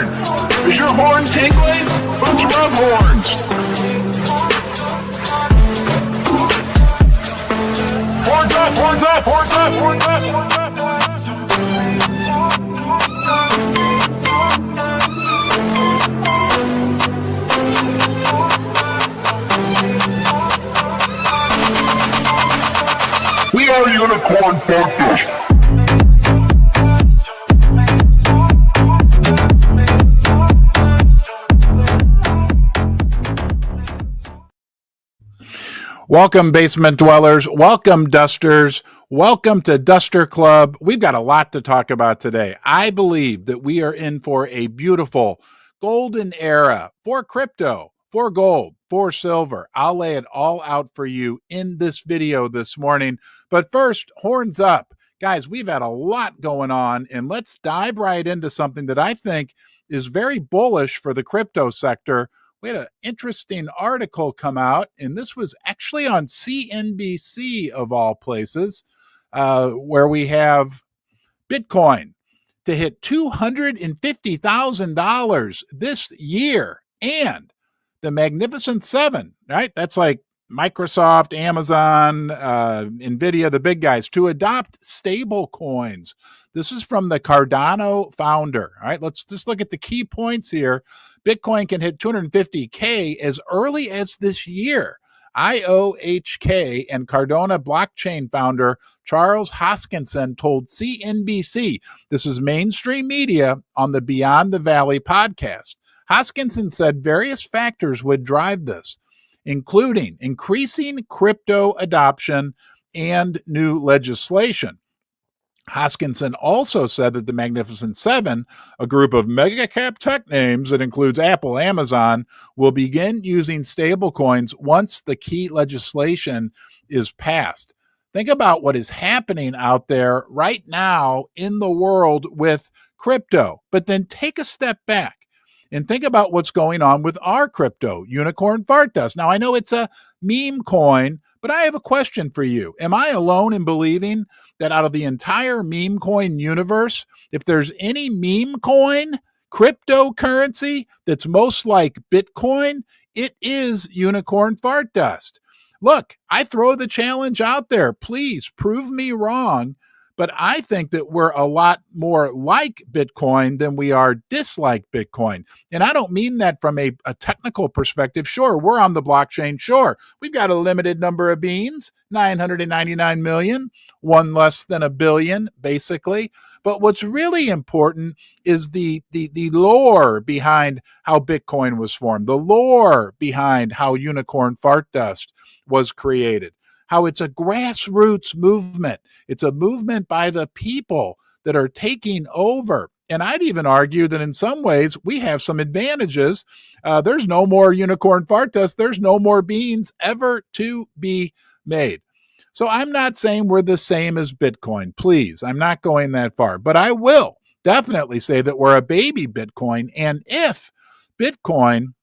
horn. Is your horn tingling? Let's rub horns. Horns up, horns up, horns up, horns up, horns up. We are Unicorn Podcast. Welcome, basement dwellers. Welcome, dusters. Welcome to Duster Club. We've got a lot to talk about today. I believe that we are in for a beautiful golden era for crypto, for gold, for silver. I'll lay it all out for you in this video this morning. But first, horns up. Guys, we've had a lot going on, and let's dive right into something that I think is very bullish for the crypto sector. We had an interesting article come out, and this was actually on CNBC of all places, where we have Bitcoin to hit $250,000 this year, and the Magnificent Seven, right? That's like Microsoft, Amazon, NVIDIA, the big guys, to adopt stable coins. This is from the Cardano founder. All right, let's just look at the key points here. Bitcoin can hit 250K as early as this year. IOHK and Cardano blockchain founder Charles Hoskinson told CNBC, this is mainstream media, on the Beyond the Valley podcast. Hoskinson said various factors would drive this, including increasing crypto adoption and new legislation. Hoskinson also said that the Magnificent Seven, a group of mega cap tech names that includes Apple, Amazon, will begin using stablecoins once the key legislation is passed. Think about what is happening out there right now in the world with crypto, but then take a step back and think about what's going on with our crypto, Unicorn Fart Dust. Now, I know it's a meme coin, but I have a question for you. Am I alone in believing that out of the entire meme coin universe, if there's any meme coin, cryptocurrency that's most like Bitcoin, it is Unicorn Fart Dust? Look, I throw the challenge out there. Please prove me wrong. But I think that we're a lot more like Bitcoin than we are dislike Bitcoin. And I don't mean that from a technical perspective. Sure, we're on the blockchain. Sure, we've got a limited number of beans, 999 million, one less than a billion, basically. But what's really important is the lore behind how Bitcoin was formed, the lore behind how Unicorn Fart Dust was created, how it's a grassroots movement. It's a movement by the people that are taking over. And I'd even argue that in some ways we have some advantages. There's no more Unicorn Fart Dust. There's no more beans ever to be made. So I'm not saying we're the same as Bitcoin. Please, I'm not going that far. But I will definitely say that we're a baby Bitcoin. And if Bitcoin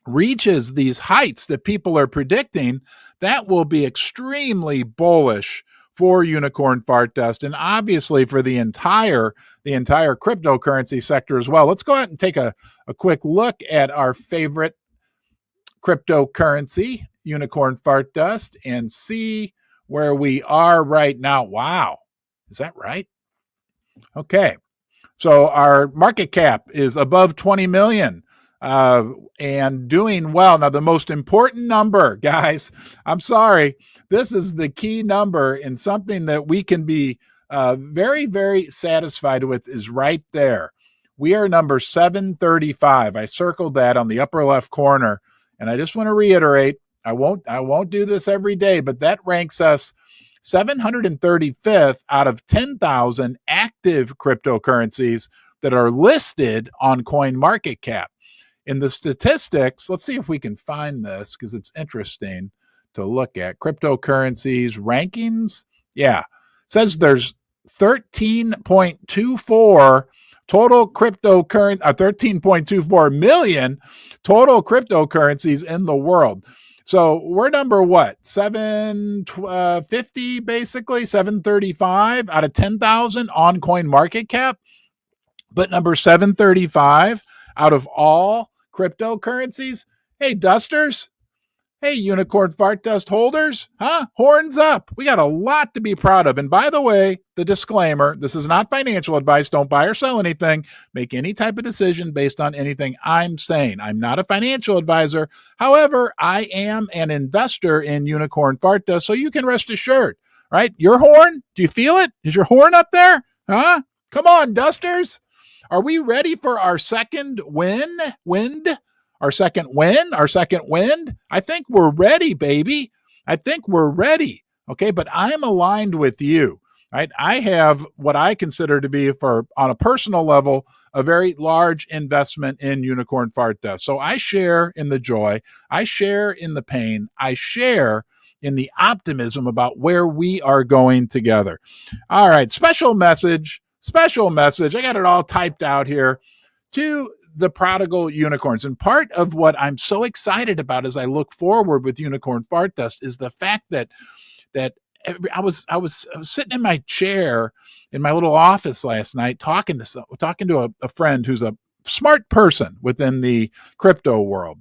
reaches these heights that people are predicting, that will be extremely bullish for Unicorn Fart Dust, and obviously for the entire cryptocurrency sector as well. Let's go ahead and take a quick look at our favorite cryptocurrency, Unicorn Fart Dust, and see where we are right now. Wow, is that right? Okay, so our market cap is above 20 million. And doing well. Now, the most important number, guys, I'm sorry, this is the key number, and something that we can be very, very satisfied with is right there. We are number 735. I circled that on the upper left corner, and I just want to reiterate, I won't do this every day, but that ranks us 735th out of 10,000 active cryptocurrencies that are listed on CoinMarketCap. In the statistics, let's see if we can find this because it's interesting to look at. Cryptocurrencies rankings. Yeah. It says there's 13.24 total cryptocurrency, 13.24 million total cryptocurrencies in the world. So we're number what? 750, basically 735 out of 10,000 on CoinMarketCap. But number 735 out of all cryptocurrencies, hey, dusters, hey, unicorn fart dust holders, huh? Horns up. We got a lot to be proud of. And by the way, the disclaimer, this is not financial advice. Don't buy or sell anything. Make any type of decision based on anything I'm saying. I'm not a financial advisor. However, I am an investor in unicorn fart dust, so you can rest assured, right? Your horn, do you feel it? Is your horn up there? Huh? Come on, dusters. Are we ready for our second wind? Our second win, our second wind. I think we're ready, baby. I think we're ready. Okay, but I'm aligned with you, right? I have what I consider to be, for on a personal level, a very large investment in unicorn fart dust. So I share in the joy, I share in the pain, I share in the optimism about where we are going together. All right, special message. I got it all typed out here to the prodigal unicorns. And part of what I'm so excited about as I look forward with unicorn fart dust is the fact that I was sitting in my chair in my little office last night talking to a friend who's a smart person within the crypto world.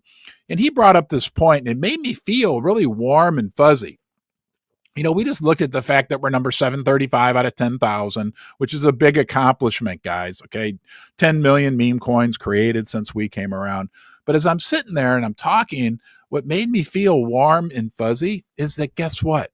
And he brought up this point, and it made me feel really warm and fuzzy. You know, we just looked at the fact that we're number 735 out of 10,000, which is a big accomplishment, guys. Okay. 10 million meme coins created since we came around. But as I'm sitting there and I'm talking, what made me feel warm and fuzzy is that, guess what?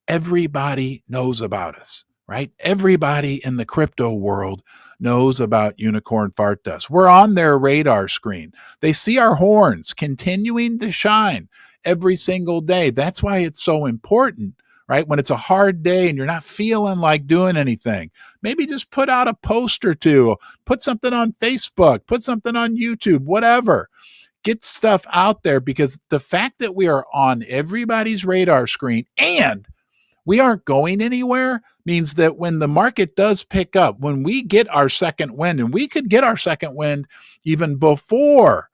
Everybody knows about us, right? Everybody in the crypto world knows about unicorn fart dust. We're on their radar screen. They see our horns continuing to shine every single day. That's why it's so important, right? When it's a hard day and you're not feeling like doing anything, maybe just put out a post or two, put something on Facebook, put something on YouTube, whatever. Get stuff out there, because the fact that we are on everybody's radar screen and we aren't going anywhere means that when the market does pick up, when we get our second wind, and we could get our second wind even before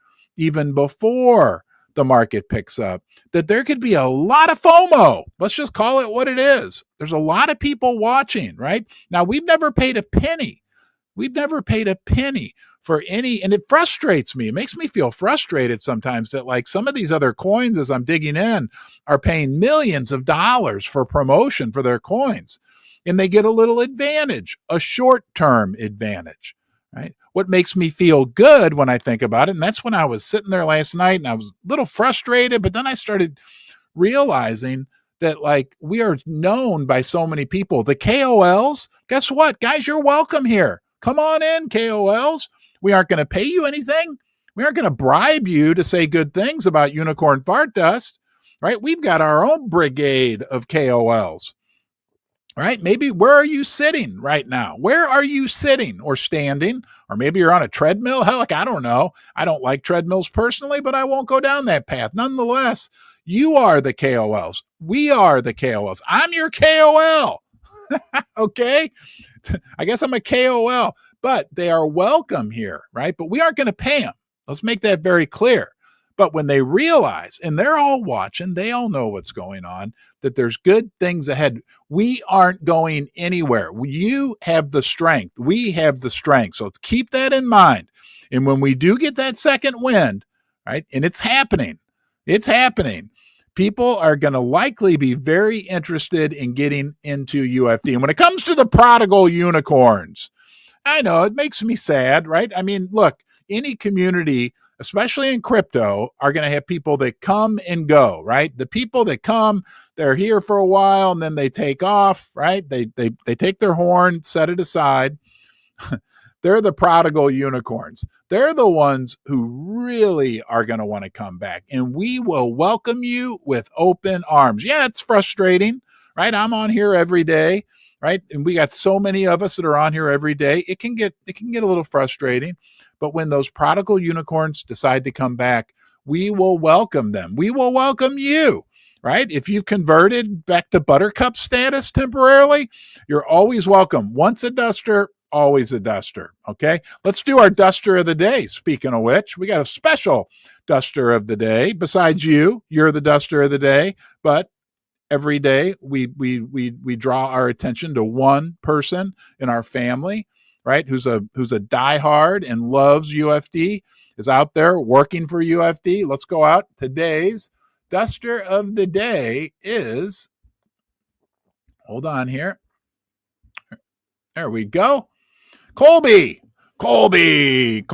the market picks up, that there could be a lot of FOMO. Let's just call it what it is. There's a lot of people watching, right? Now, we've never paid a penny. For any, and it frustrates me. It makes me feel frustrated sometimes that, like, some of these other coins, as I'm digging in, are paying millions of dollars for promotion for their coins. And they get a little advantage, a short-term advantage, right? What makes me feel good when I think about it, and that's when I was sitting there last night and I was a little frustrated, but then I started realizing that, like, we are known by so many people. The KOLs, guess what? Guys, you're welcome here. Come on in, KOLs. We aren't going to pay you anything. We aren't going to bribe you to say good things about unicorn fart dust, right? We've got our own brigade of KOLs, right? Maybe where are you sitting right now? Where are you sitting or standing? Or maybe you're on a treadmill. Heck, I don't know. I don't like treadmills personally, but I won't go down that path. Nonetheless, you are the KOLs. We are the KOLs. I'm your KOL. Okay. I guess I'm a KOL, but they are welcome here, right? But we aren't going to pay them. Let's make that very clear. But when they realize, and they're all watching, they all know what's going on, that there's good things ahead. We aren't going anywhere. You have the strength. We have the strength. So let's keep that in mind. And when we do get that second wind, right, and it's happening, people are going to likely be very interested in getting into UFD. And when it comes to the prodigal unicorns, I know it makes me sad, right? I mean, look, any community, especially in crypto, are going to have people that come and go, right? The people that come, they're here for a while and then they take off, right? They take their horn, set it aside. They're the prodigal unicorns. They're the ones who really are going to want to come back. And we will welcome you with open arms. Yeah, it's frustrating, right? I'm on here every day, right? And we got so many of us that are on here every day. It can get a little frustrating. But when those prodigal unicorns decide to come back, we will welcome them. We will welcome you, right? If you've converted back to buttercup status temporarily, you're always welcome. Once a duster, always a duster. Okay, let's do our duster of the day. Speaking of which, we got a special duster of the day. Besides you're the duster of the day. But every day we draw our attention to one person in our family right? Who's a diehard and loves UFD, is out there working for UFD. Let's go out. Today's duster of the day is, hold on here. There we go. Colby. Mr.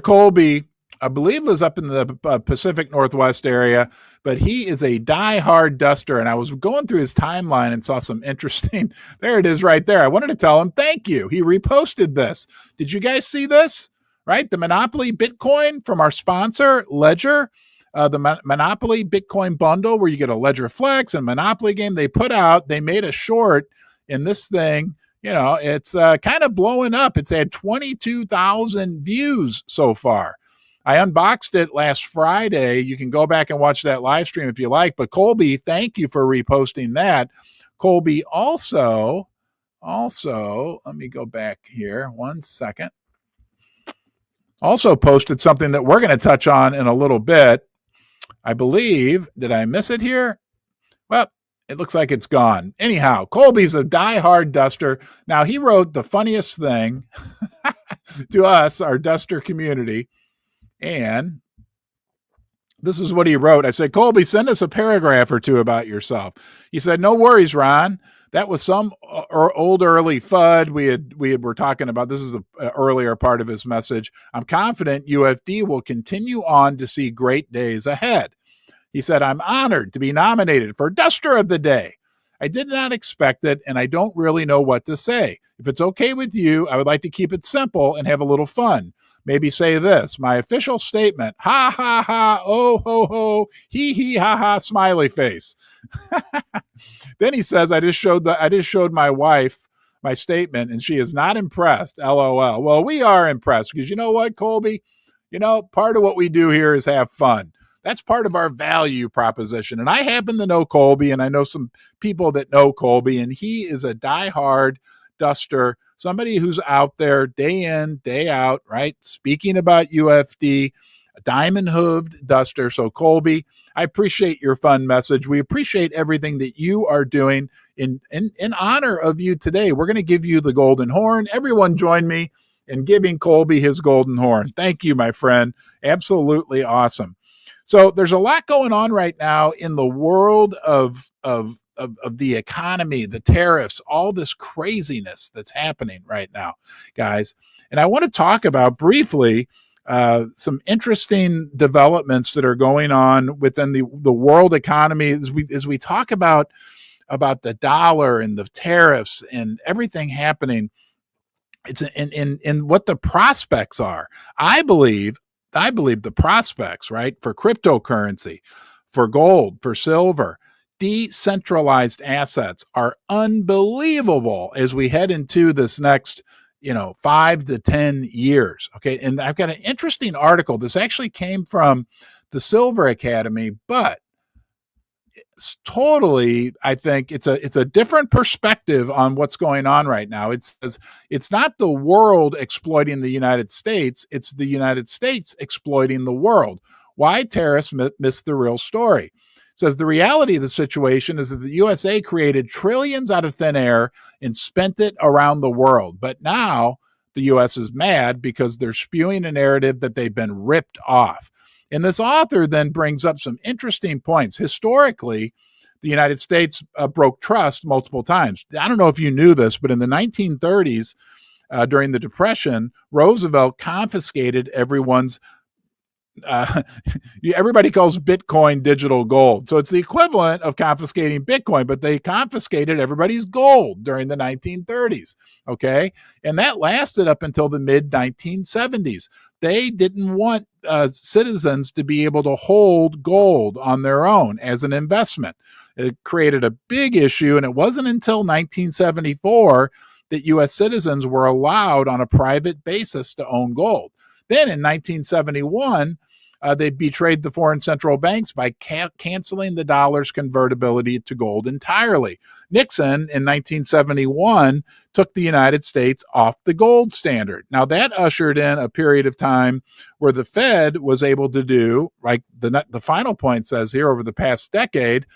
Colby, I believe, was up in the Pacific Northwest area, but he is a diehard duster. And I was going through his timeline and saw some interesting, there it is right there. I wanted to tell him thank you. He reposted this. Did you guys see this? Right? The Monopoly Bitcoin from our sponsor, Ledger. The Monopoly Bitcoin bundle where you get a Ledger Flex and Monopoly game they put out. They made a short in this thing. You know, it's kind of blowing up. It's had 22,000 views so far. I unboxed it last Friday. You can go back and watch that live stream if you like. But Colby, thank you for reposting that. Colby also, let me go back here 1 second. Also posted something that we're going to touch on in a little bit. I believe, did I miss it here? Well, it looks like it's gone. Anyhow, Colby's a diehard duster. Now, he wrote the funniest thing to us, our duster community. And this is what he wrote. I said, Colby, send us a paragraph or two about yourself. He said, no worries, Ron. That was some old early FUD we were talking about. This is an earlier part of his message. I'm confident UFD will continue on to see great days ahead. He said, I'm honored to be nominated for Duster of the Day. I did not expect it, and I don't really know what to say. If it's okay with you, I would like to keep it simple and have a little fun. Maybe say this, my official statement, ha, ha, ha, oh, ho, ho, he, ha, ha, smiley face. Then he says, I just showed my wife my statement, and she is not impressed, LOL. Well, we are impressed because you know what, Colby? You know, part of what we do here is have fun. That's part of our value proposition. And I happen to know Colby, and I know some people that know Colby, and he is a diehard duster, somebody who's out there day in, day out, right? Speaking about UFD, a diamond-hooved duster. So Colby, I appreciate your fun message. We appreciate everything that you are doing in honor of you today. We're going to give you the golden horn. Everyone join me in giving Colby his golden horn. Thank you, my friend. Absolutely awesome. So there's a lot going on right now in the world of the economy, the tariffs, all this craziness that's happening right now, guys. And I want to talk about briefly some interesting developments that are going on within the world economy as we talk about the dollar and the tariffs and everything happening. It's in what the prospects are. I believe the prospects, right, for cryptocurrency, for gold, for silver, decentralized assets are unbelievable as we head into this next, 5 to 10 years. Okay. And I've got an interesting article. This actually came from the Silver Academy, but it's totally, I think it's a different perspective on what's going on right now. It says it's not the world exploiting the United States, it's the United States exploiting the world. Why tariffs miss the real story? It says the reality of the situation is that the USA created trillions out of thin air and spent it around the world. But now the US is mad because they're spewing a narrative that they've been ripped off. And this author then brings up some interesting points. Historically, the United States broke trust multiple times. I don't know if you knew this, but in the 1930s, during the Depression, Roosevelt confiscated everyone's everybody calls Bitcoin digital gold. So it's the equivalent of confiscating Bitcoin, but they confiscated everybody's gold during the 1930s. Okay. And that lasted up until the mid 1970s. They didn't want citizens to be able to hold gold on their own as an investment. It created a big issue. And it wasn't until 1974 that U.S. citizens were allowed on a private basis to own gold. Then in 1971, they betrayed the foreign central banks by canceling the dollar's convertibility to gold entirely. Nixon in 1971 took the United States off the gold standard. Now that ushered in a period of time where the Fed was able to do, like the final point says here, over the past decade,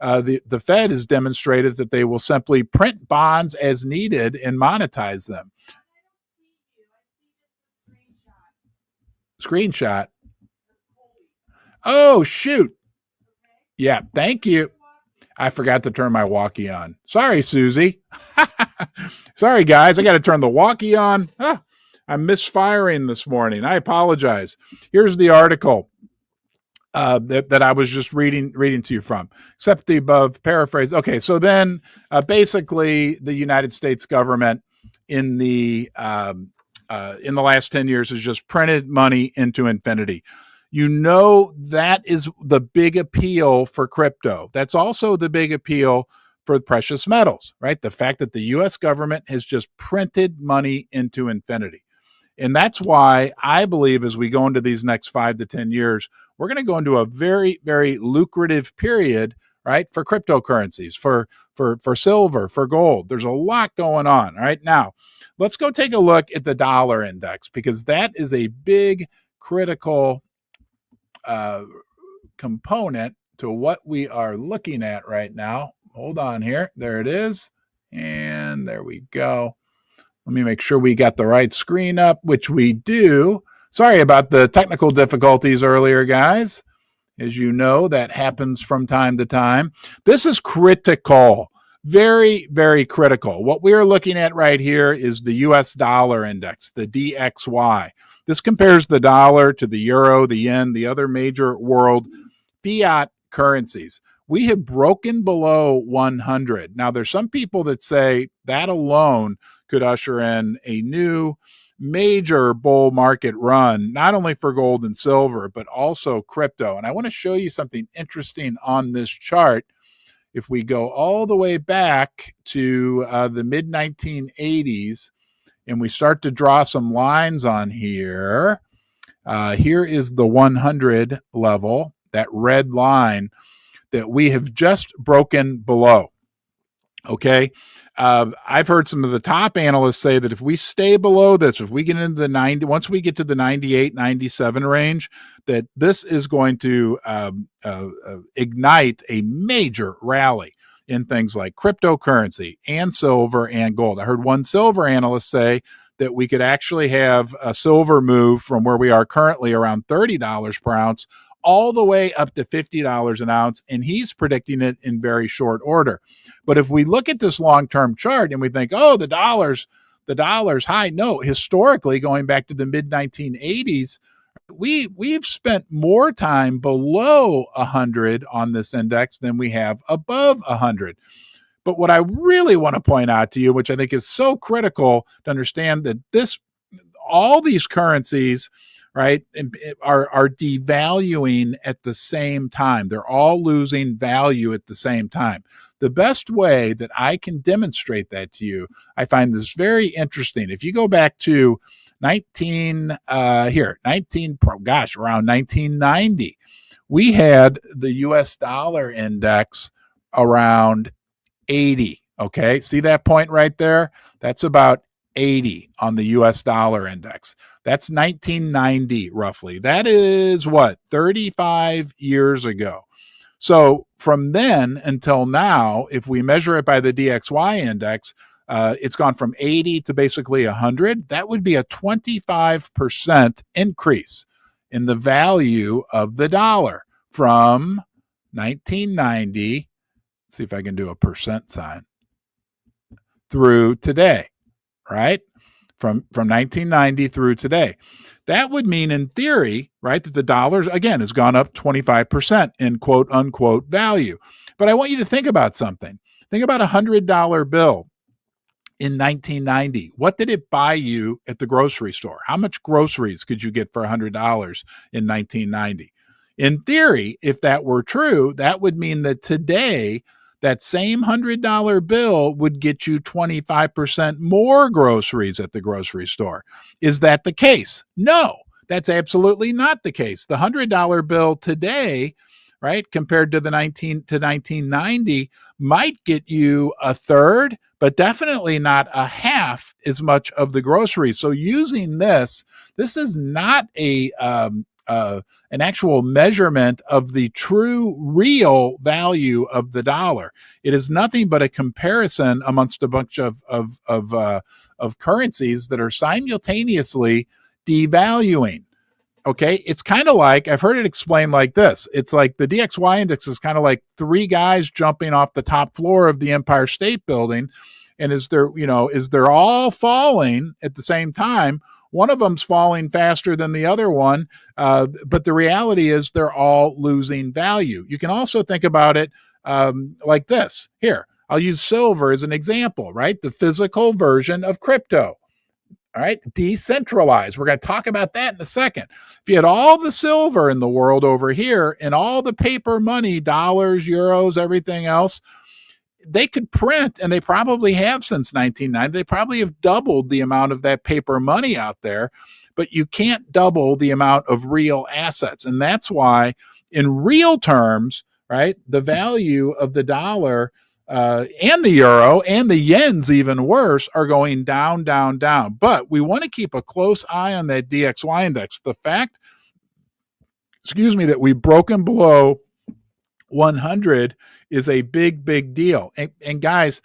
the Fed has demonstrated that they will simply print bonds as needed and monetize them. screenshot. Oh, shoot. Yeah, thank you. I forgot to turn my walkie on. Sorry, Susie. Sorry, guys. I got to turn the walkie on. I'm misfiring this morning. I apologize. Here's the article that I was just reading to you from, except the above paraphrase. Okay, so then basically the United States government in the last 10 years has just printed money into infinity. You know, that is the big appeal for crypto. That's also the big appeal for precious metals, right? The fact that the U.S. government has just printed money into infinity. And that's why I believe as we go into these next 5 to 10 years, we're going to go into a very, very lucrative period, right? For cryptocurrencies, for silver, for gold. There's a lot going on. All right. Now, let's go take a look at the dollar index, because that is a big critical component to what we are looking at right now. Hold on here. There it is. And there we go. Let me make sure we got the right screen up, which we do. Sorry about the technical difficulties earlier, guys. As you know, that happens from time to time. This is critical. Very, very critical. What we are looking at right here is the US dollar index, the DXY. This compares the dollar to the euro, the yen, the other major world fiat currencies. We have broken below 100. Now, there's some people that say that alone could usher in a new major bull market run, not only for gold and silver, but also crypto. And I want to show you something interesting on this chart. If we go all the way back to the mid 1980s and we start to draw some lines on here, here is the 100 level, that red line that we have just broken below. Okay. I've heard some of the top analysts say that if we stay below this, if we get into the 90, once we get to the 98, 97 range, that this is going to ignite a major rally in things like cryptocurrency and silver and gold. I heard one silver analyst say that we could actually have a silver move from where we are currently around $30 per ounce all the way up to $50 an ounce, and he's predicting it in very short order. But if we look at this long-term chart and we think, oh, the dollar's high, no, historically, going back to the mid-1980s, we've spent more time below 100 on this index than we have above 100. But what I really want to point out to you, which I think is so critical to understand, that all these currencies, right, are devaluing at the same time. They're all losing value at the same time. The best way that I can demonstrate that to you, I find this very interesting. If you go back to around 1990, we had the US dollar index around 80. Okay, see that point right there? That's about 80 on the US dollar index. That's 1990 roughly. That is what, 35 years ago. So from then until now, if we measure it by the DXY index, it's gone from 80 to basically 100. That would be a 25% increase in the value of the dollar from 1990. Let's see if I can do a percent sign through today, right? From 1990 through today. That would mean, in theory, right, that the dollar, again, has gone up 25% in quote unquote value. But I want you to think about something. Think about $100 bill in 1990. What did it buy you at the grocery store? How much groceries could you get for $100 in 1990? In theory, if that were true, that would mean that today, that same $100 bill would get you 25% more groceries at the grocery store. Is that the case? No, that's absolutely not the case. The $100 bill today, right, compared to the 1990, might get you a third, but definitely not a half as much of the groceries. So using this is not an actual measurement of the true real value of the dollar. It is nothing but a comparison amongst a bunch of currencies that are simultaneously devaluing. Okay, it's kind of like, I've heard it explained like this. It's like the DXY index is kind of like three guys jumping off the top floor of the Empire State Building, and as they're all falling at the same time, one of them's falling faster than the other one, but the reality is they're all losing value. You can also think about it like this. Here, I'll use silver as an example, right? The physical version of crypto. All right, decentralized. We're going to talk about that in a second. If you had all the silver in the world over here and all the paper money, dollars, euros, everything else, they could print, and they probably have since 1990. They probably have doubled the amount of that paper money out there, but you can't double the amount of real assets. And that's why, in real terms, right, the value of the dollar and the euro and the yen's, even worse, are going down, down, down. But we want to keep a close eye on that DXY index. The fact, that we've broken below 100 is a big, big deal. And guys,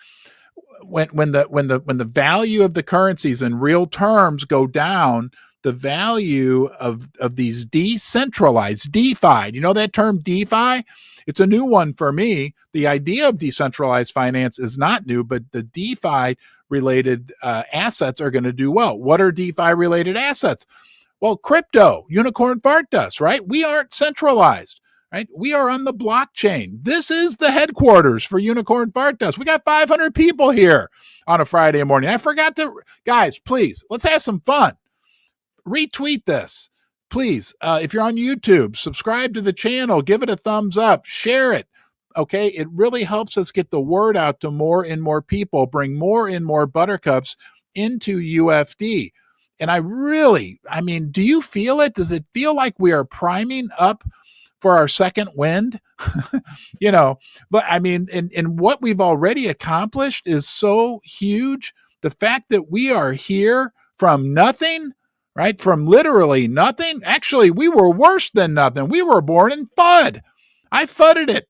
when the value of the currencies in real terms go down, the value of these decentralized, DeFi, you know that term DeFi? It's a new one for me. The idea of decentralized finance is not new, but the DeFi related assets are going to do well. What are DeFi related assets? Well, crypto, unicorn fart dust, right? We aren't centralized, right? We are on the blockchain. This is the headquarters for unicorn fart dust. We got 500 people here on a Friday morning. I forgot to, guys, please, let's have some fun. Retweet this. Please, if you're on YouTube, subscribe to the channel, give it a thumbs up, share it. Okay, it really helps us get the word out to more and more people, bring more and more buttercups into UFD. And I mean, do you feel it? Does it feel like we are priming up for our second wind? But I mean, and what we've already accomplished is so huge. The fact that we are here from nothing, right? From literally nothing. Actually, we were worse than nothing. We were born in FUD. I fudded it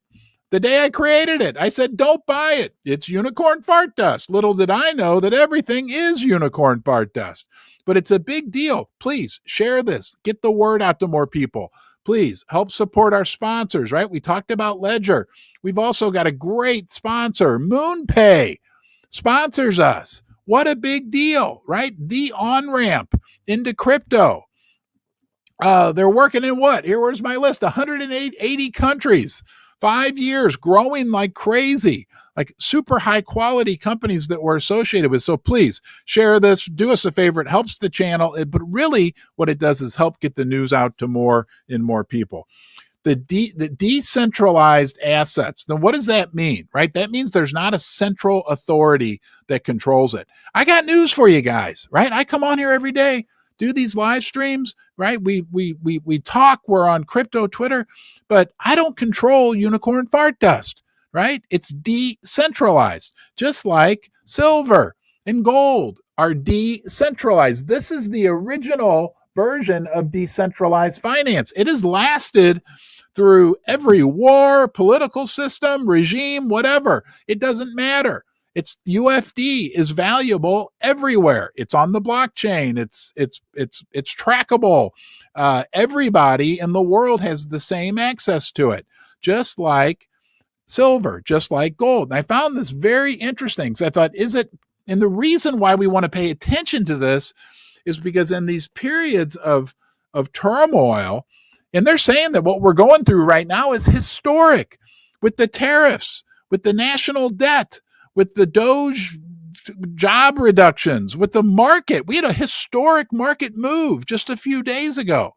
the day I created it. I said, don't buy it. It's unicorn fart dust. Little did I know that everything is unicorn fart dust. But it's a big deal. Please share this. Get the word out to more people. Please help support our sponsors, right? We talked about Ledger. We've also got a great sponsor, MoonPay, sponsors us. What a big deal, right? The on-ramp into crypto. They're working in what? Where's my list? 180 countries, 5 years, growing like crazy, like super high quality companies that we're associated with. So please share this, do us a favor. It helps the channel, but really what it does is help get the news out to more and more people. The decentralized assets. Then what does that mean, right? That means there's not a central authority that controls it. I got news for you guys, right? I come on here every day, do these live streams, right? We talk, we're on crypto Twitter, but I don't control unicorn fart dust, right? It's decentralized, just like silver and gold are decentralized. This is the original version of decentralized finance. It has lasted through every war, political system, regime, whatever. It doesn't matter. It's UFD is valuable everywhere. It's on the blockchain. It's trackable. Everybody in the world has the same access to it, just like silver, just like gold. And I found this very interesting because I thought, and the reason why we want to pay attention to this is because in these periods of turmoil, and they're saying that what we're going through right now is historic with the tariffs, with the national debt, with the Doge job reductions, with the market. We had a historic market move just a few days ago.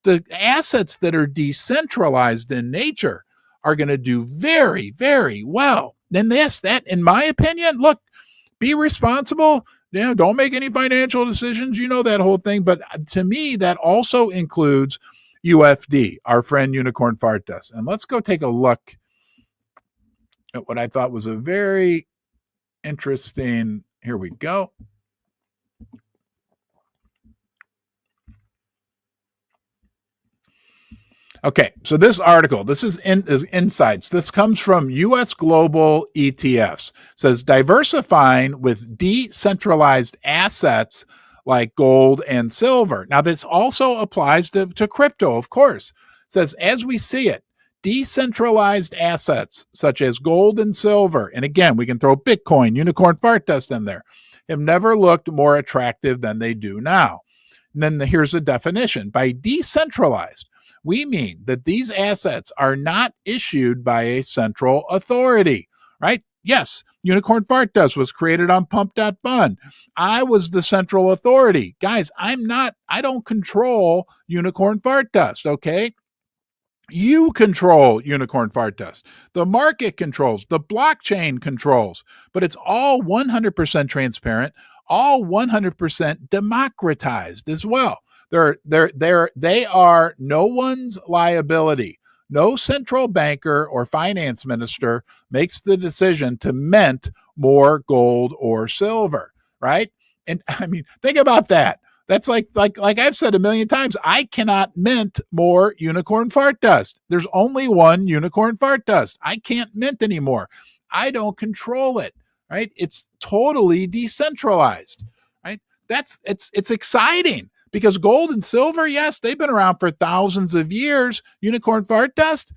The assets that are decentralized in nature are going to do very, very well. And that, in my opinion, look, be responsible. Don't make any financial decisions. You know that whole thing. But to me, that also includes UFD, our friend Unicorn Fart Dust. And let's go take a look at what I thought was a very interesting. Here we go. Okay, so this article, this is insights. This comes from U.S. Global ETFs. It says diversifying with decentralized assets like gold and silver. Now, this also applies to crypto, of course. It says, as we see it, decentralized assets such as gold and silver, and again, we can throw Bitcoin, unicorn fart dust in there, have never looked more attractive than they do now. And then here's the definition. By decentralized, we mean that these assets are not issued by a central authority, right? Yes, Unicorn Fart Dust was created on Pump.Fund. I was the central authority. Guys, I don't control Unicorn Fart Dust, okay? You control Unicorn Fart Dust. The market controls, the blockchain controls, but it's all 100% transparent, all 100% democratized as well. They are no one's liability. No central banker or finance minister makes the decision to mint more gold or silver, right? And I mean, think about that. That's like I've said a million times, I cannot mint more unicorn fart dust. There's only one unicorn fart dust. I can't mint anymore. I don't control it, right? It's totally decentralized, right? It's exciting because gold and silver, yes, they've been around for thousands of years. Unicorn fart dust,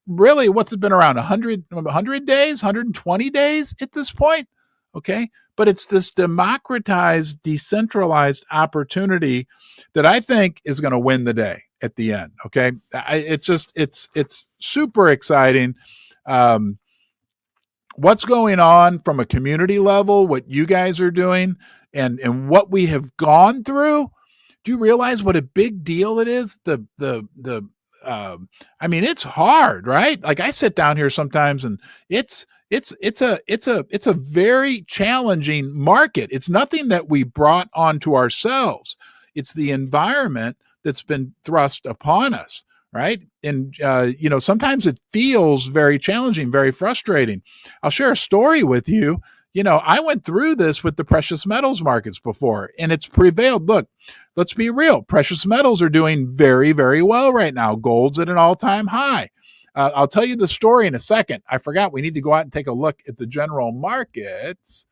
really, what's it been around? 100 days, 120 days at this point? Okay. But it's this democratized, decentralized opportunity that I think is going to win the day at the end. Okay. It's super exciting. What's going on from a community level, what you guys are doing and what we have gone through. Do you realize what a big deal it is? I mean, it's hard, right? Like I sit down here sometimes and it's a very challenging market. It's nothing that we brought onto ourselves. It's the environment that's been thrust upon us, right? And, sometimes it feels very challenging, very frustrating. I'll share a story with you. I went through this with the precious metals markets before, and it's prevailed. Look, let's be real. Precious metals are doing very, very well right now. Gold's at an all-time high. I'll tell you the story in a second. I forgot we need to go out and take a look at the general markets.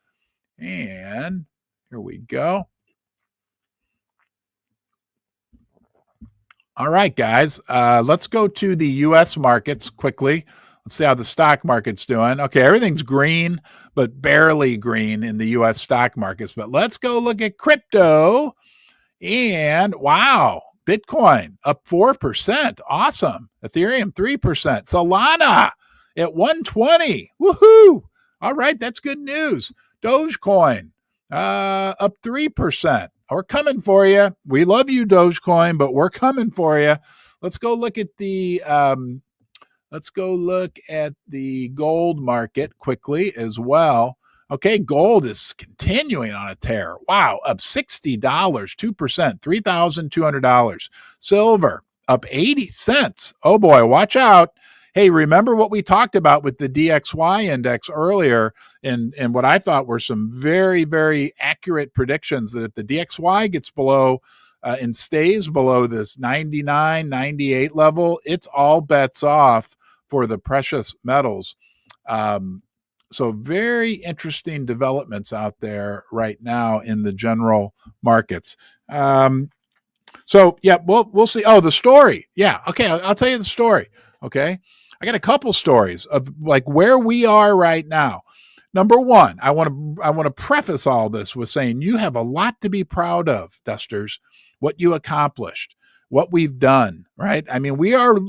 And here we go. All right, guys. Let's go to the U.S. markets quickly. Let's see how the stock market's doing. Okay, everything's green, but barely green in the U.S. stock markets. But let's go look at crypto. And wow, Bitcoin up 4%. Awesome. Ethereum 3%. Solana at 120. Woohoo. All right, that's good news. Dogecoin up 3%. We're coming for you. We love you, Dogecoin, but we're coming for you. Let's go look at the gold market quickly as well. Okay, gold is continuing on a tear. Wow, up $60, 2%, $3,200. Silver up 80 cents. Oh boy, watch out. Hey, remember what we talked about with the DXY index earlier and what I thought were some very, very accurate predictions that if the DXY gets below and stays below this 99, 98 level, it's all bets off for the precious metals. So very interesting developments out there right now in the general markets. So yeah, we'll see. Oh, the story. Yeah. Okay. I'll tell you the story. Okay. I got a couple stories of like where we are right now. Number one, I want to preface all this with saying you have a lot to be proud of, Dusters, what you accomplished, what we've done, right? I mean, we are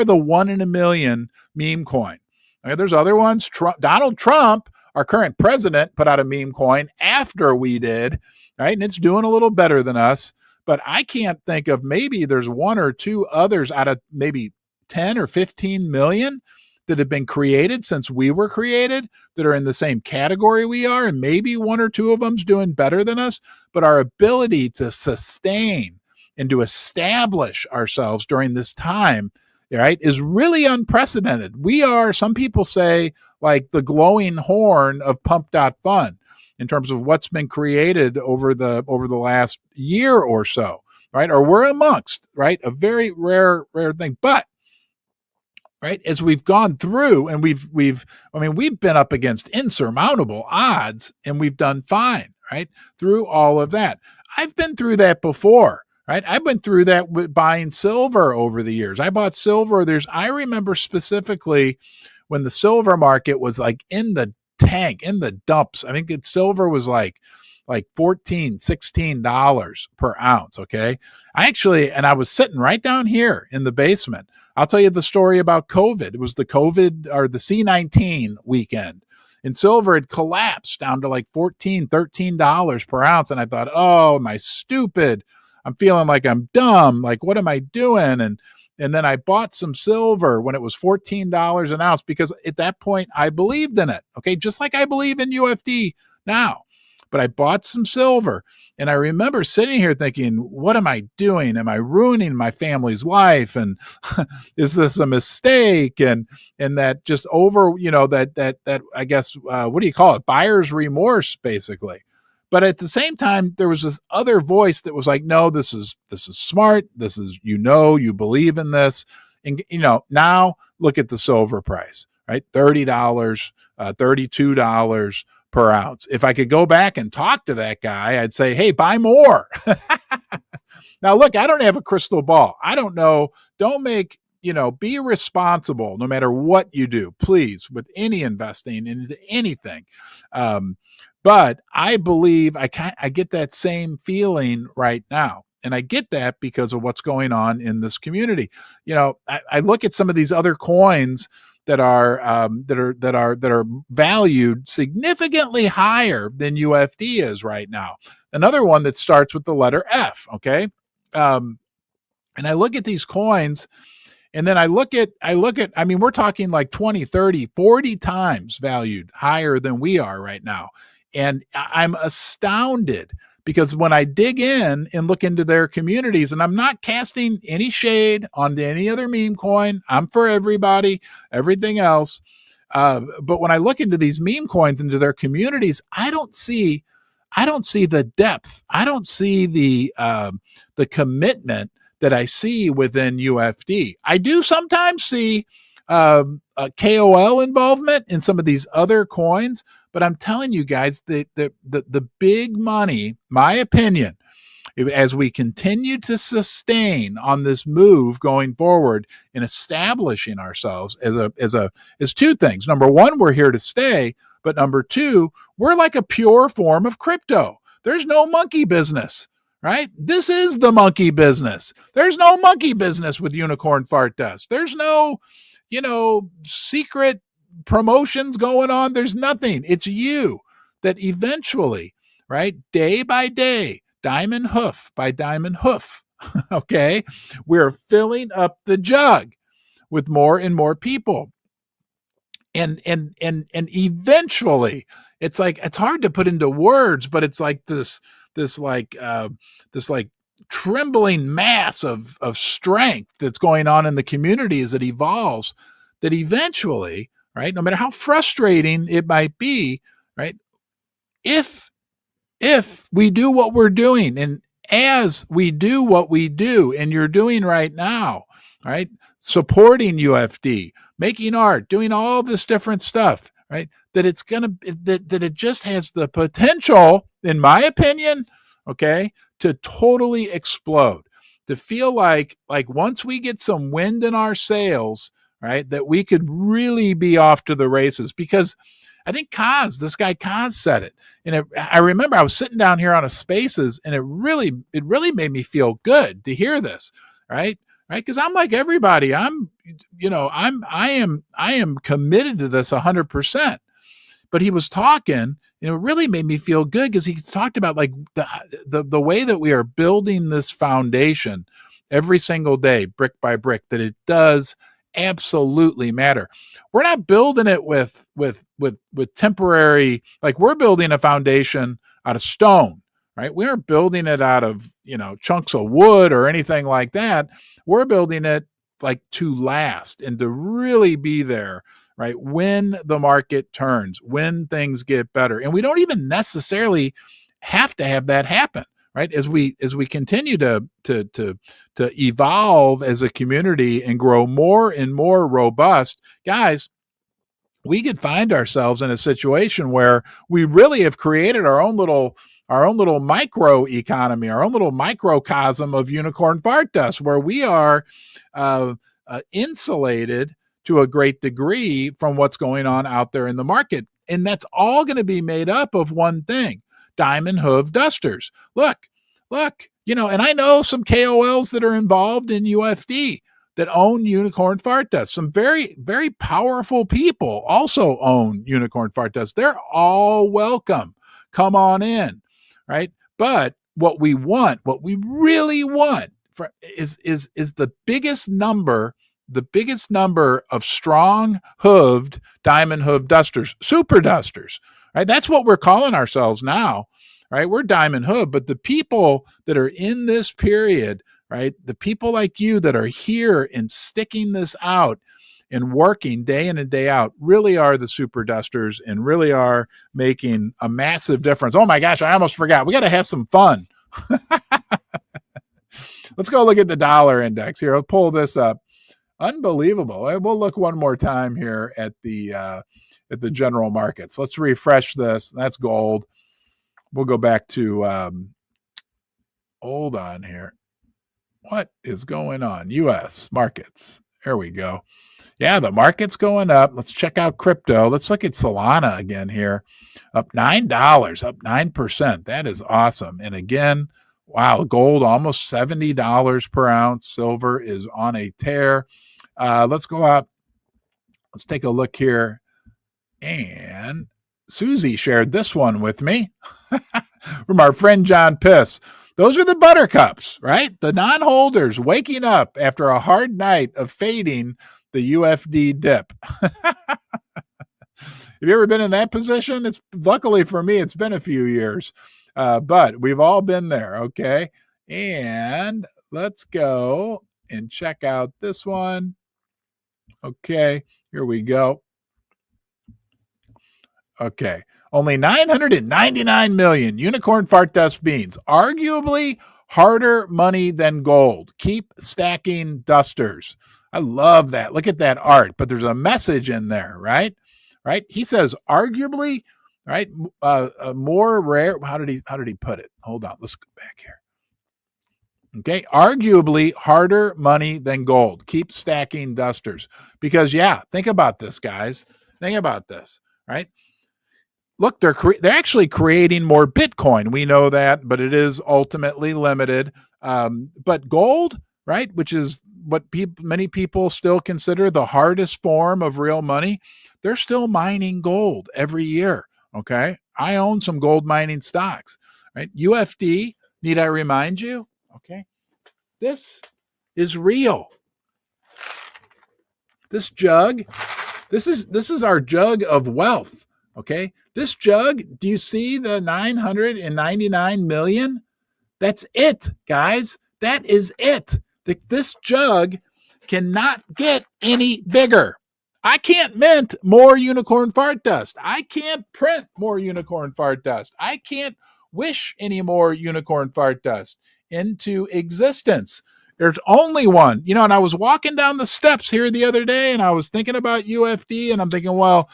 the 1 in a million meme coin. Okay, there's other ones. Donald Trump, our current president, put out a meme coin after we did, right? And it's doing a little better than us. But I can't think of, maybe there's one or two others out of maybe 10 or 15 million that have been created since we were created that are in the same category we are. And maybe one or two of them's doing better than us. But our ability to sustain and to establish ourselves during this time, right, is really unprecedented. We are, some people say, like the glowing horn of Pump.Fund in terms of what's been created over the last year or so, right? Or we're amongst, right, a very rare thing. But right? As we've gone through and we've been up against insurmountable odds and we've done fine, right? Through all of that. I've been through that before, right? I've been through that with buying silver over the years. I bought silver. I remember specifically when the silver market was like in the tank, in the dumps. I think silver was like $14-16 per ounce. Okay. I was sitting right down here in the basement. I'll tell you the story about COVID. It was the COVID or the C-19 weekend, and silver had collapsed down to like $14-13 per ounce. And I thought, oh, am I stupid? I'm feeling like I'm dumb. Like, what am I doing? And then I bought some silver when it was $14 an ounce because at that point I believed in it. Okay. Just like I believe in UFD now. But I bought some silver, and I remember sitting here thinking, what am I doing? Am I ruining my family's life? And is this a mistake? And that just that I guess, what do you call it? Buyer's remorse, basically. But at the same time, there was this other voice that was like, no, this is smart. This is, you believe in this. And, now look at the silver price, right? $30, $32 per ounce. If I could go back and talk to that guy, I'd say, hey, buy more. Now, look, I don't have a crystal ball. I don't know. Don't make, be responsible no matter what you do, please, with any investing into anything. But I believe I get that same feeling right now. And I get that because of what's going on in this community. I look at some of these other coins that are valued significantly higher than UFD is right now. Another one that starts with the letter F. Okay. And I look at these coins, and then I look at, we're talking like 20, 30, 40 times valued higher than we are right now. And I'm astounded because when I dig in and look into their communities, and I'm not casting any shade onto any other meme coin, I'm for everybody, everything else. But when I look into these meme coins, into their communities, I don't see the depth. I don't see the commitment that I see within UFD. I do sometimes see a KOL involvement in some of these other coins, but I'm telling you guys, the big money, my opinion, as we continue to sustain on this move going forward and establishing ourselves as two things. Number one, we're here to stay, but number two, we're like a pure form of crypto. There's no monkey business, right? This is the monkey business. There's no monkey business with unicorn fart dust. There's no, secret promotions going on. There's nothing. It's you that eventually, right, day by day, diamond hoof by diamond hoof, okay, we're filling up the jug with more and more people. And eventually, it's like, it's hard to put into words, but it's like this trembling mass of strength that's going on in the community as it evolves, that eventually, right, no matter how frustrating it might be, right, if we do what we're doing, and as we do what we do, and you're doing right now, right, supporting UFD, making art, doing all this different stuff, right, that it's gonna that it just has the potential, in my opinion, okay, to totally explode, to feel like once we get some wind in our sails, right, that we could really be off to the races. Because I think this guy Kaz said it. And I remember I was sitting down here on a Spaces, and it really made me feel good to hear this, right? Right. Because I'm like everybody. I am committed to this 100%. But he was talking, it really made me feel good because he talked about like the way that we are building this foundation every single day, brick by brick, that it does absolutely matter. We're not building it with temporary, like we're building a foundation out of stone, right? We aren't building it out of, chunks of wood or anything like that. We're building it like to last and to really be there, right, when the market turns, when things get better. And we don't even necessarily have to have that happen, right? As we continue to evolve as a community and grow more and more robust, guys, we could find ourselves in a situation where we really have created our own little micro economy, our own little microcosm of unicorn fart dust, where we are insulated to a great degree from what's going on out there in the market. And that's all going to be made up of one thing: diamond hoof dusters. Look, and I know some KOLs that are involved in UFD that own unicorn fart dust. Some very, very powerful people also own unicorn fart dust. They're all welcome. Come on in, right? But what we really want is the biggest number of strong hooved diamond hoof dusters, super dusters, right? That's what we're calling ourselves now, right? We're diamond hoof, but the people that are in this period, right? The people like you that are here and sticking this out and working day in and day out really are the super dusters and really are making a massive difference. Oh my gosh, I almost forgot. We got to have some fun. Let's go look at the dollar index here. I'll pull this up. Unbelievable. We'll look one more time here at the general markets. Let's refresh this. That's gold. We'll go back to hold on here. What is going on? U.S. markets. There we go. Yeah, the market's going up. Let's check out crypto. Let's look at Solana again here. Up $9, up 9%. That is awesome. And again, wow, gold almost $70 per ounce. Silver is on a tear. Let's go out. Let's take a look here. And Susie shared this one with me from our friend John Piss. Those are the buttercups, right? The non-holders waking up after a hard night of fading the UFD dip. Have you ever been in that position? It's luckily for me, it's been a few years, but we've all been there. Okay. And let's go and check out this one. Okay. Here we go. Okay. Only 999 million unicorn fart dust beans, arguably harder money than gold. Keep stacking dusters. I love that. Look at that art, but there's a message in there, right? Right. He says arguably, right? More rare. How did he put it? Hold on. Let's go back here. Okay. Arguably harder money than gold. Keep stacking dusters. Because yeah, think about this, guys. Think about this, right? Look, they're actually creating more Bitcoin. We know that, but it is ultimately limited. But gold, right, which is what many people still consider the hardest form of real money, they're still mining gold every year. Okay, I own some gold mining stocks. Right, UFD. Need I remind you? Okay, this is real. This jug. This is our jug of wealth. Okay, this jug, do you see the 999 million? That's it, guys. That is it. This jug cannot get any bigger. I can't mint more unicorn fart dust. I can't print more unicorn fart dust. I can't wish any more unicorn fart dust into existence. There's only one, and I was walking down the steps here the other day and I was thinking about UFD and I'm thinking, well,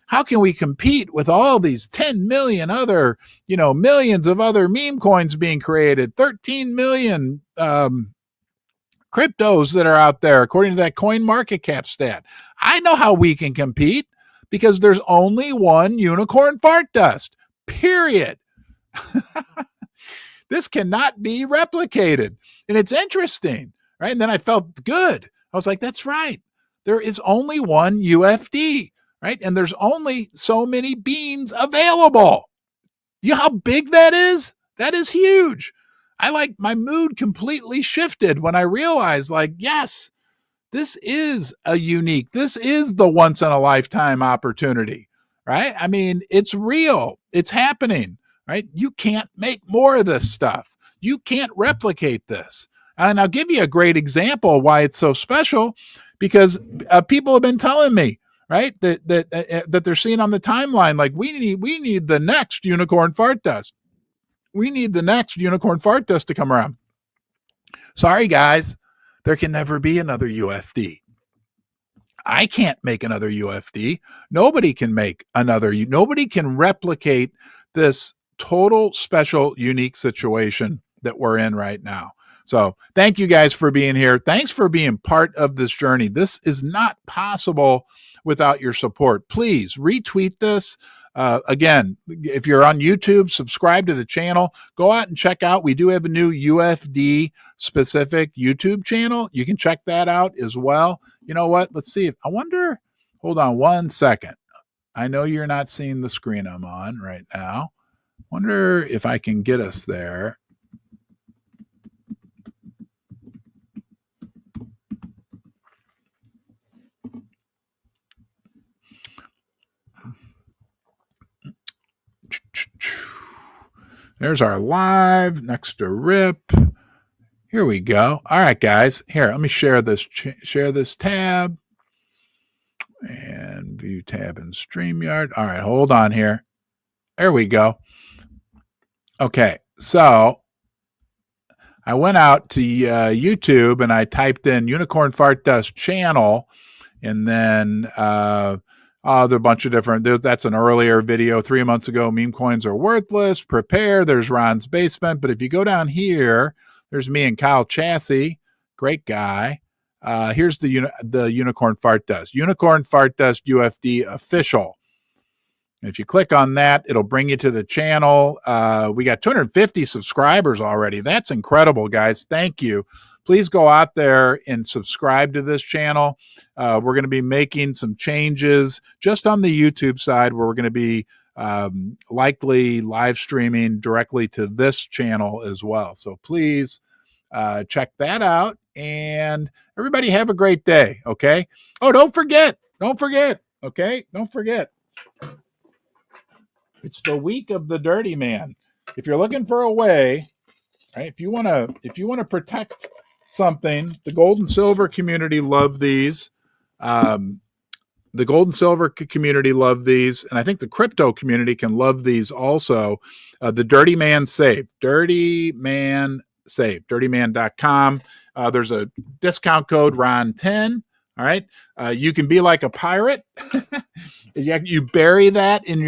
how can we compete with all these 10 million other, millions of other meme coins being created, 13 million cryptos that are out there, according to that coin market cap stat? I know how we can compete because there's only one unicorn fart dust, period. This cannot be replicated. And it's interesting, right? And then I felt good. I was like, that's right. There is only one UFD. Right? And there's only so many beans available. You know how big that is? That is huge. My mood completely shifted when I realized, yes, this is this is the once in a lifetime opportunity, right? I mean, it's real. It's happening, right? You can't make more of this stuff. You can't replicate this. And I'll give you a great example why it's so special, because people have been telling me, right, that they're seeing on the timeline, we need the next unicorn fart dust. We need the next unicorn fart dust to come around. Sorry, guys. There can never be another UFD. I can't make another UFD. Nobody can make another. Nobody can replicate this total special, unique situation that we're in right now. So thank you guys for being here. Thanks for being part of this journey. This is not possible without your support. Please retweet this. Again, if you're on YouTube, subscribe to the channel. Go out and check out. We do have a new UFD specific YouTube channel. You can check that out as well. You know what? Let's see if I wonder. Hold on 1 second. I know you're not seeing the screen I'm on right now. Wonder if I can get us there. There's our live next to Rip. Here we go. All right, guys. Here, let me share this tab and view tab in StreamYard. All right, hold on here. There we go. Okay, so I went out to YouTube and I typed in Unicorn Fart Dust channel, and then there are a bunch of different. That's an earlier video 3 months ago. Meme coins are worthless. Prepare. There's Ron's basement. But if you go down here, there's me and Kyle Chassis. Great guy. Here's the Unicorn Fart Dust. Unicorn Fart Dust UFD official. And if you click on that, it'll bring you to the channel. We got 250 subscribers already. That's incredible, guys. Thank you. Please go out there and subscribe to this channel. We're going to be making some changes just on the YouTube side, where we're going to be likely live streaming directly to this channel as well. So please check that out, and everybody have a great day. Okay. Oh, don't forget. Okay. Don't forget. It's the week of the Dirty Man. If you're looking for a way, right? If you want to protect something, the gold and silver community love these. The gold and silver community love these, and I think the crypto community can love these also. The DirtyMan SAFE, DirtyMan SAFE, dirtyman.com. There's a discount code Ron10. All right. You can be like a pirate. You bury that in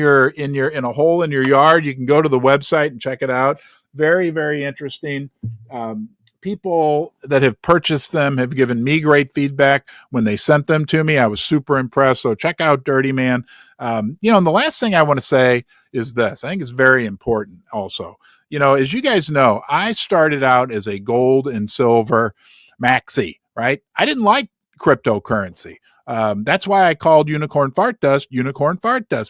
a hole in your yard. You can go to the website and check it out. Very, very interesting. People that have purchased them have given me great feedback when they sent them to me. I was super impressed. So check out Dirty Man. And the last thing I want to say is this. I think it's very important also. As you guys know, I started out as a gold and silver maxi, right? I didn't like cryptocurrency. That's why I called Unicorn Fart Dust,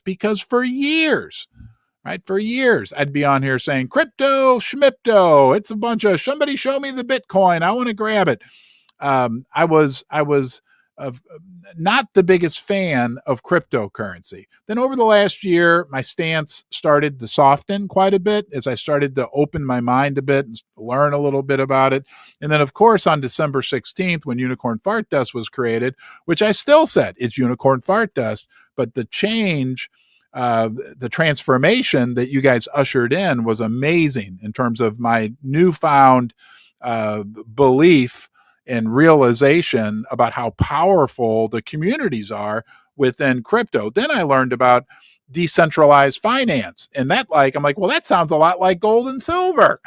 because for years, I'd be on here saying crypto, schmipto. It's a bunch of somebody show me the Bitcoin. I want to grab it. I was not the biggest fan of cryptocurrency. Then over the last year, my stance started to soften quite a bit as I started to open my mind a bit and learn a little bit about it. And then, of course, on December 16th, when Unicorn Fart Dust was created, which I still said it's Unicorn Fart Dust, but the change, the transformation that you guys ushered in was amazing in terms of my newfound belief and realization about how powerful the communities are within crypto. Then I learned about decentralized finance, and I'm like, well, that sounds a lot like gold and silver.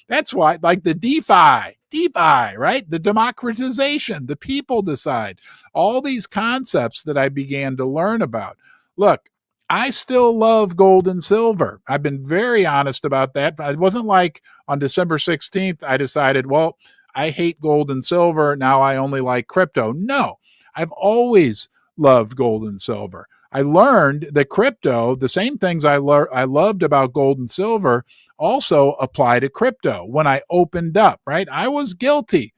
That's why, like the DeFi, right? The democratization, the people decide, all these concepts that I began to learn about. Look, I still love gold and silver. I've been very honest about that. It wasn't like on December 16th, I decided, well, I hate gold and silver. Now I only like crypto. No, I've always loved gold and silver. I learned that crypto, the same things I loved about gold and silver, also apply to crypto. When I opened up, right, I was guilty.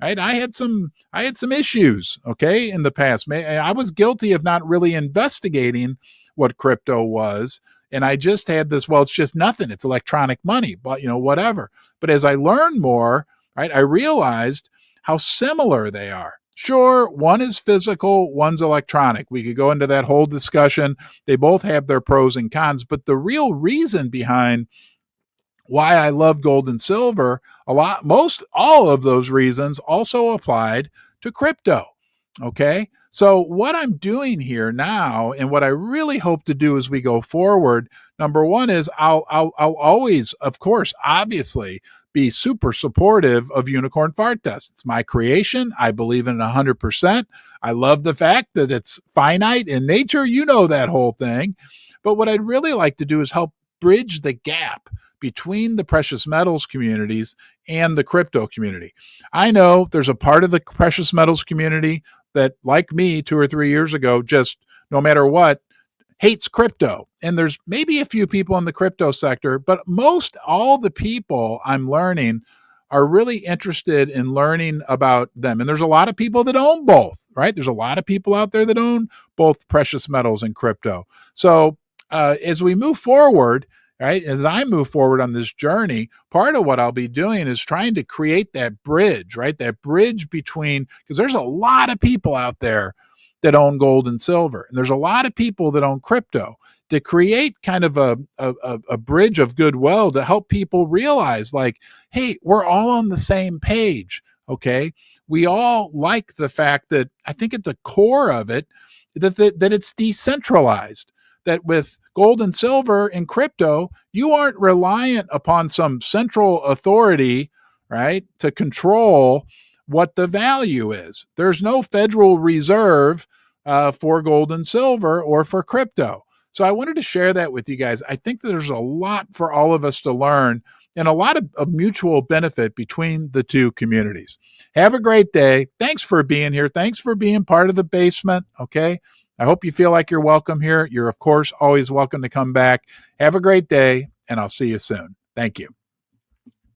Right, I had some issues. Okay, in the past, I was guilty of not really investigating what crypto was. And I just had this, well, it's just nothing. It's electronic money, but whatever. But as I learned more, right, I realized how similar they are. Sure, one is physical, one's electronic. We could go into that whole discussion. They both have their pros and cons, but the real reason behind why I love gold and silver a lot. All of those reasons also applied to crypto. Okay. So what I'm doing here now, and what I really hope to do as we go forward, number one is I'll always, of course, obviously, be super supportive of Unicorn Fart Test. It's my creation. I believe in it 100%. I love the fact that it's finite in nature. You know that whole thing. But what I'd really like to do is help bridge the gap between the precious metals communities and the crypto community. I know there's a part of the precious metals community that, like me 2 or 3 years ago, just no matter what, hates crypto. And there's maybe a few people in the crypto sector, but most all the people I'm learning are really interested in learning about them. And there's a lot of people that own both, right? There's a lot of people out there that own both precious metals and crypto. So as we move forward, right, as I move forward on this journey, part of what I'll be doing is trying to create that bridge, right? That bridge between, because there's a lot of people out there that own gold and silver, and there's a lot of people that own crypto, to create kind of a bridge of goodwill to help people realize, like, hey, we're all on the same page. Okay. We all like the fact that, I think at the core of it, that it's decentralized, that with gold and silver and crypto, you aren't reliant upon some central authority, right, to control what the value is. There's no Federal Reserve for gold and silver or for crypto. So I wanted to share that with you guys. I think that there's a lot for all of us to learn, and a lot of mutual benefit between the two communities. Have a great day. Thanks for being here. Thanks for being part of the basement. Okay. I hope you feel like you're welcome here. You're, of course, always welcome to come back. Have a great day, and I'll see you soon. Thank you.